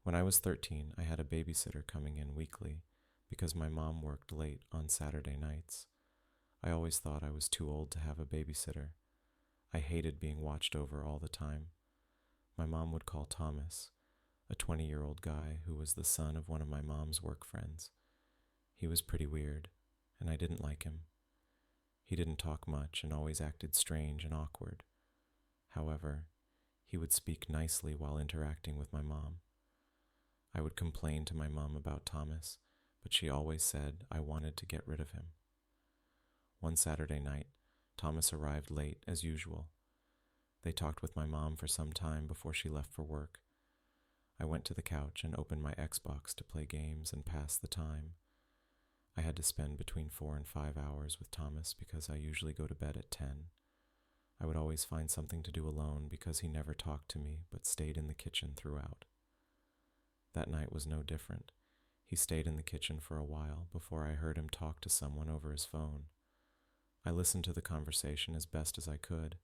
When I was 13, I had a babysitter coming in weekly because my mom worked late on Saturday nights. I always thought I was too old to have a babysitter. I hated being watched over all the time. My mom would call Thomas, a 20-year-old guy who was the son of one of my mom's work friends. He was pretty weird, and I didn't like him. He didn't talk much and always acted strange and awkward. However, he would speak nicely while interacting with my mom. I would complain to my mom about Thomas, but she always said I wanted to get rid of him. One Saturday night, Thomas arrived late as usual. They talked with my mom for some time before she left for work. I went to the couch and opened my Xbox to play games and pass the time. I had to spend between 4 and 5 hours with Thomas because I usually go to bed at 10. I would always find something to do alone because he never talked to me but stayed in the kitchen throughout. That night was no different. He stayed in the kitchen for a while before I heard him talk to someone over his phone. I listened to the conversation as best as I could,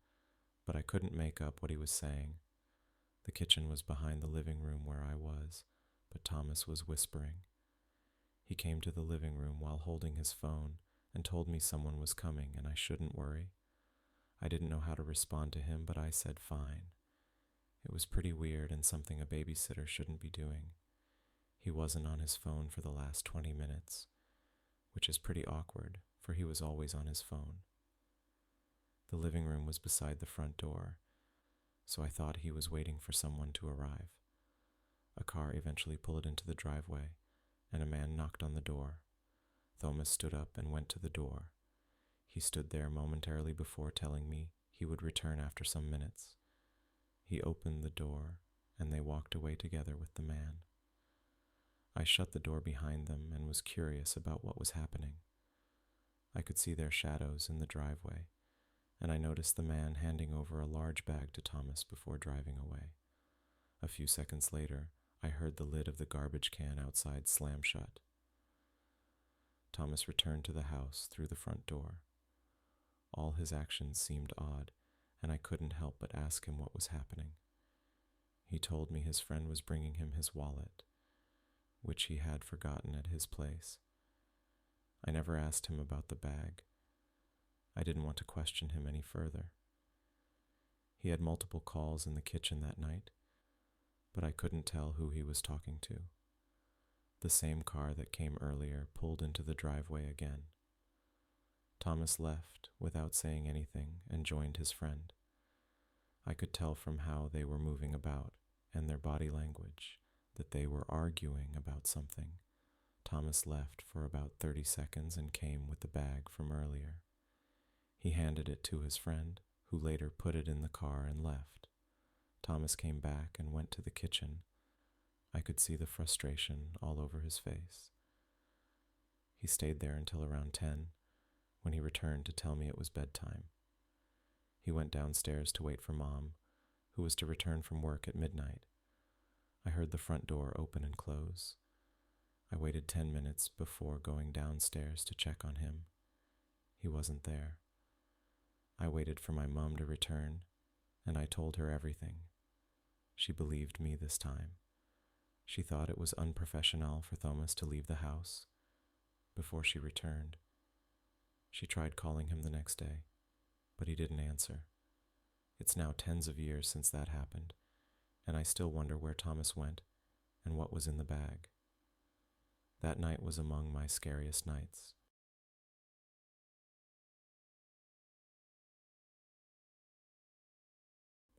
but I couldn't make up what he was saying. The kitchen was behind the living room where I was, but Thomas was whispering. He came to the living room while holding his phone and told me someone was coming and I shouldn't worry. I didn't know how to respond to him, but I said fine. It was pretty weird and something a babysitter shouldn't be doing. He wasn't on his phone for the last 20 minutes, which is pretty awkward, for he was always on his phone. The living room was beside the front door, so I thought he was waiting for someone to arrive. A car eventually pulled into the driveway, and a man knocked on the door. Thomas stood up and went to the door. He stood there momentarily before telling me he would return after some minutes. He opened the door, and they walked away together with the man. I shut the door behind them and was curious about what was happening. I could see their shadows in the driveway, and I noticed the man handing over a large bag to Thomas before driving away. A few seconds later, I heard the lid of the garbage can outside slam shut. Thomas returned to the house through the front door. All his actions seemed odd, and I couldn't help but ask him what was happening. He told me his friend was bringing him his wallet, which he had forgotten at his place. I never asked him about the bag. I didn't want to question him any further. He had multiple calls in the kitchen that night, but I couldn't tell who he was talking to. The same car that came earlier pulled into the driveway again. Thomas left without saying anything and joined his friend. I could tell from how they were moving about and their body language that they were arguing about something. Thomas left for about 30 seconds and came with the bag from earlier. He handed it to his friend, who later put it in the car and left. Thomas came back and went to the kitchen. I could see the frustration all over his face. He stayed there until around 10, when he returned to tell me it was bedtime. He went downstairs to wait for Mom, who was to return from work at midnight. I heard the front door open and close. I waited 10 minutes before going downstairs to check on him. He wasn't there. I waited for my mom to return, and I told her everything. She believed me this time. She thought it was unprofessional for Thomas to leave the house before she returned. She tried calling him the next day, but he didn't answer. It's now tens of years since that happened, and I still wonder where Thomas went and what was in the bag. That night was among my scariest nights.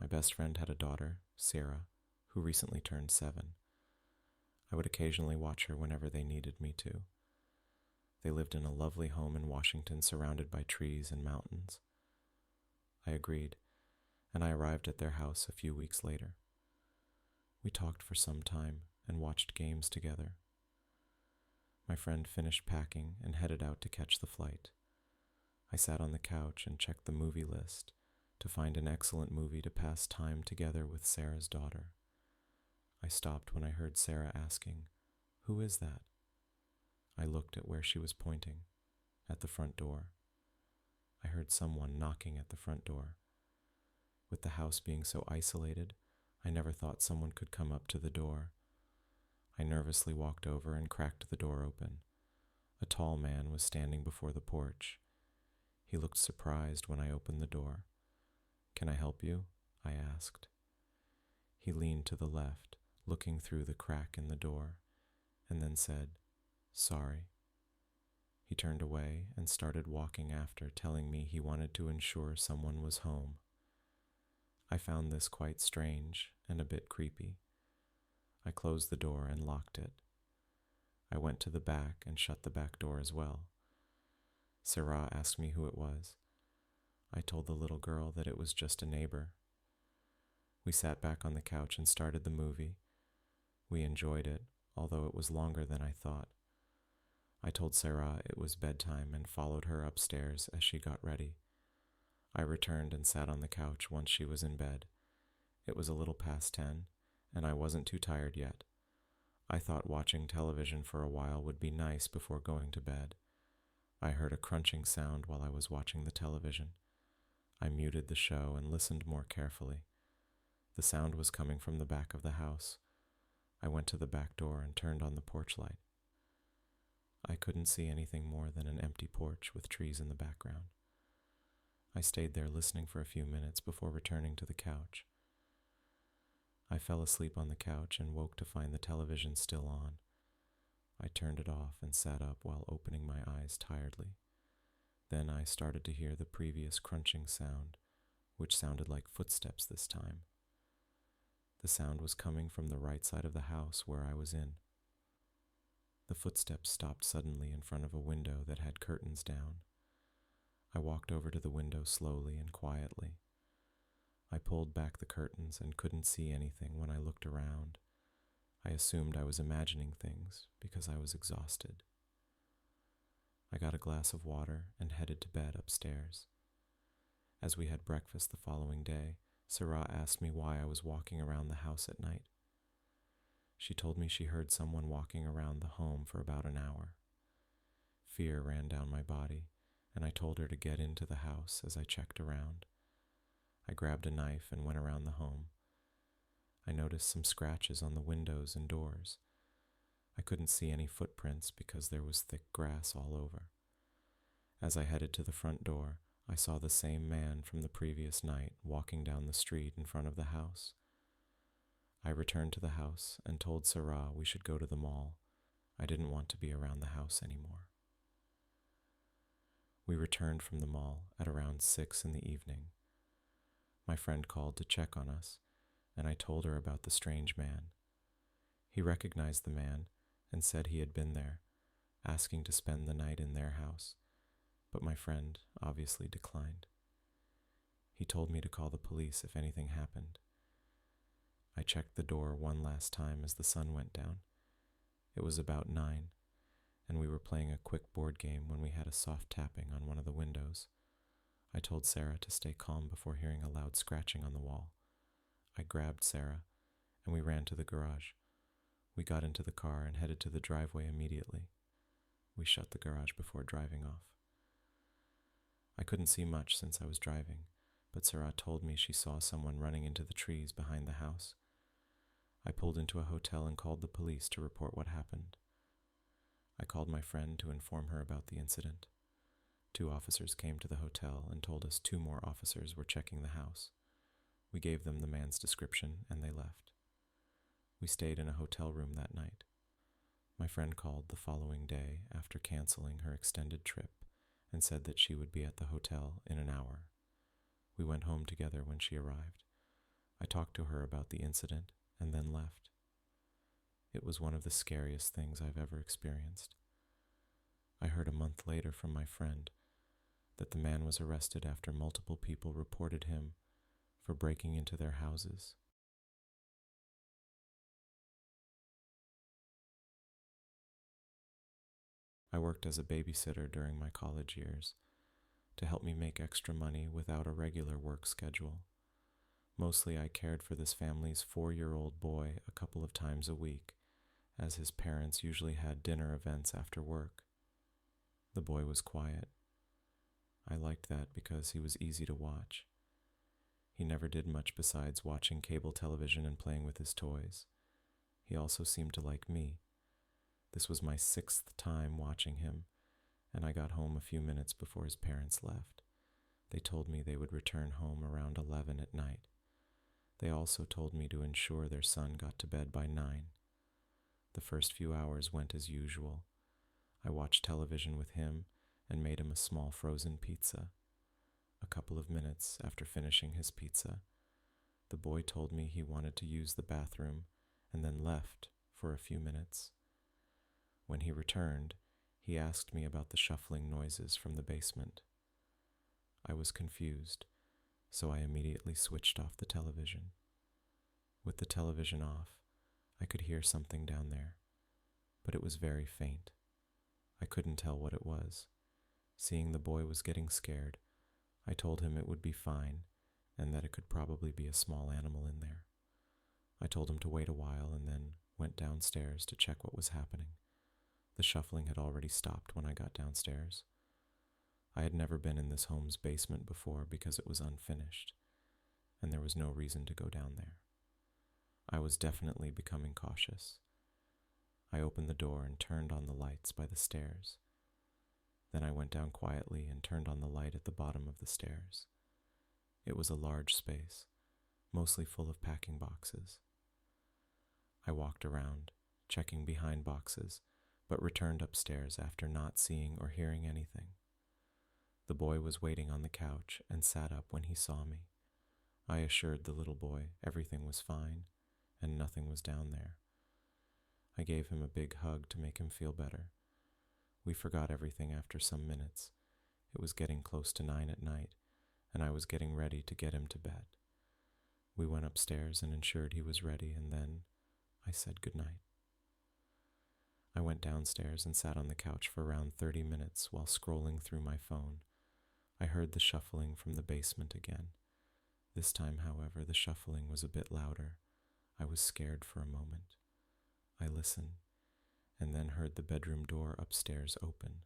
My best friend had a daughter, Sarah, who recently turned 7. I would occasionally watch her whenever they needed me to. They lived in a lovely home in Washington surrounded by trees and mountains. I agreed, and I arrived at their house a few weeks later. We talked for some time and watched games together. My friend finished packing and headed out to catch the flight. I sat on the couch and checked the movie list to find an excellent movie to pass time together with Sarah's daughter. I stopped when I heard Sarah asking, "Who is that?" I looked at where she was pointing, at the front door. I heard someone knocking at the front door. With the house being so isolated, I never thought someone could come up to the door. I nervously walked over and cracked the door open. A tall man was standing before the porch. He looked surprised when I opened the door. "Can I help you?" I asked. He leaned to the left, looking through the crack in the door, and then said, "Sorry." He turned away and started walking after, telling me he wanted to ensure someone was home. I found this quite strange and a bit creepy. I closed the door and locked it. I went to the back and shut the back door as well. Sarah asked me who it was. I told the little girl that it was just a neighbor. We sat back on the couch and started the movie. We enjoyed it, although it was longer than I thought. I told Sarah it was bedtime and followed her upstairs as she got ready. I returned and sat on the couch once she was in bed. It was a little past 10, and I wasn't too tired yet. I thought watching television for a while would be nice before going to bed. I heard a crunching sound while I was watching the television. I muted the show and listened more carefully. The sound was coming from the back of the house. I went to the back door and turned on the porch light. I couldn't see anything more than an empty porch with trees in the background. I stayed there listening for a few minutes before returning to the couch. I fell asleep on the couch and woke to find the television still on. I turned it off and sat up while opening my eyes tiredly. Then I started to hear the previous crunching sound, which sounded like footsteps this time. The sound was coming from the right side of the house where I was in. The footsteps stopped suddenly in front of a window that had curtains down. I walked over to the window slowly and quietly. I pulled back the curtains and couldn't see anything when I looked around. I assumed I was imagining things because I was exhausted. I got a glass of water and headed to bed upstairs. As we had breakfast the following day, Sarah asked me why I was walking around the house at night. She told me she heard someone walking around the home for about an hour. Fear ran down my body, and I told her to get into the house as I checked around. I grabbed a knife and went around the home. I noticed some scratches on the windows and doors. I couldn't see any footprints because there was thick grass all over. As I headed to the front door, I saw the same man from the previous night walking down the street in front of the house. I returned to the house and told Sarah we should go to the mall. I didn't want to be around the house anymore. We returned from the mall at around 6 in the evening. My friend called to check on us, and I told her about the strange man. He recognized the man and said he had been there, asking to spend the night in their house, but my friend obviously declined. He told me to call the police if anything happened. I checked the door one last time as the sun went down. It was about 9, and we were playing a quick board game when we had a soft tapping on one of the windows. I told Sarah to stay calm before hearing a loud scratching on the wall. I grabbed Sarah, and we ran to the garage. We got into the car and headed to the driveway immediately. We shut the garage before driving off. I couldn't see much since I was driving, but Sarah told me she saw someone running into the trees behind the house. I pulled into a hotel and called the police to report what happened. I called my friend to inform her about the incident. 2 officers came to the hotel and told us 2 more officers were checking the house. We gave them the man's description and they left. We stayed in a hotel room that night. My friend called the following day after canceling her extended trip and said that she would be at the hotel in an hour. We went home together when she arrived. I talked to her about the incident and then left. It was one of the scariest things I've ever experienced. I heard a month later from my friend that the man was arrested after multiple people reported him for breaking into their houses. I worked as a babysitter during my college years to help me make extra money without a regular work schedule. Mostly I cared for this family's 4-year-old boy a couple of times a week, as his parents usually had dinner events after work. The boy was quiet. I liked that because he was easy to watch. He never did much besides watching cable television and playing with his toys. He also seemed to like me. This was my 6th time watching him, and I got home a few minutes before his parents left. They told me they would return home around 11 at night. They also told me to ensure their son got to bed by 9. The first few hours went as usual. I watched television with him and made him a small frozen pizza. A couple of minutes after finishing his pizza, the boy told me he wanted to use the bathroom and then left for a few minutes. When he returned, he asked me about the shuffling noises from the basement. I was confused, so I immediately switched off the television. With the television off, I could hear something down there, but it was very faint. I couldn't tell what it was. Seeing the boy was getting scared, I told him it would be fine and that it could probably be a small animal in there. I told him to wait a while and then went downstairs to check what was happening. The shuffling had already stopped when I got downstairs. I had never been in this home's basement before because it was unfinished, and there was no reason to go down there. I was definitely becoming cautious. I opened the door and turned on the lights by the stairs. Then I went down quietly and turned on the light at the bottom of the stairs. It was a large space, mostly full of packing boxes. I walked around, checking behind boxes, but returned upstairs after not seeing or hearing anything. The boy was waiting on the couch and sat up when he saw me. I assured the little boy everything was fine and nothing was down there. I gave him a big hug to make him feel better. We forgot everything after some minutes. It was getting close to 9 at night, and I was getting ready to get him to bed. We went upstairs and ensured he was ready, and then I said goodnight. I went downstairs and sat on the couch for around 30 minutes while scrolling through my phone. I heard the shuffling from the basement again. This time, however, the shuffling was a bit louder. I was scared for a moment. I listened, and then heard the bedroom door upstairs open.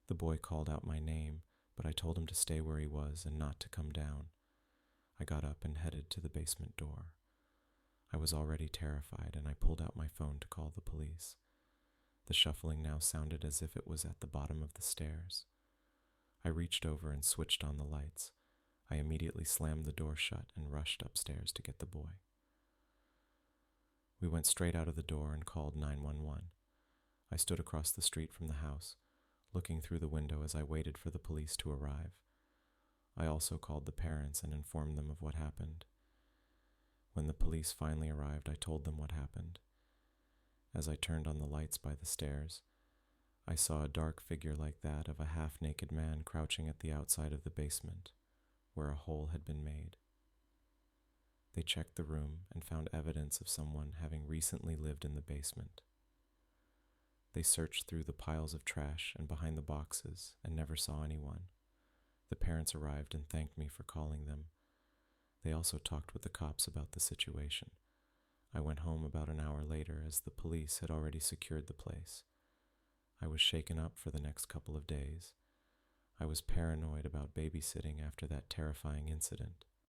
The boy called out my name, but I told him to stay where he was and not to come down. I got up and headed to the basement door. I was already terrified, and I pulled out my phone to call the police. The shuffling now sounded as if it was at the bottom of the stairs. I reached over and switched on the lights. I immediately slammed the door shut and rushed upstairs to get the boy. We went straight out of the door and called 911. I stood across the street from the house, looking through the window as I waited for the police to arrive. I also called the parents and informed them of what happened. When the police finally arrived, I told them what happened. As I turned on the lights by the stairs, I saw a dark figure like that of a half-naked man crouching at the outside of the basement, where a hole had been made. They checked the room and found evidence of someone having recently lived in the basement. They searched through the piles of trash and behind the boxes and never saw anyone. The parents arrived and thanked me for calling them. They also talked with the cops about the situation. I went home about an hour later as the police had already secured the place. I was shaken up for the next couple of days. I was paranoid about babysitting after that terrifying incident.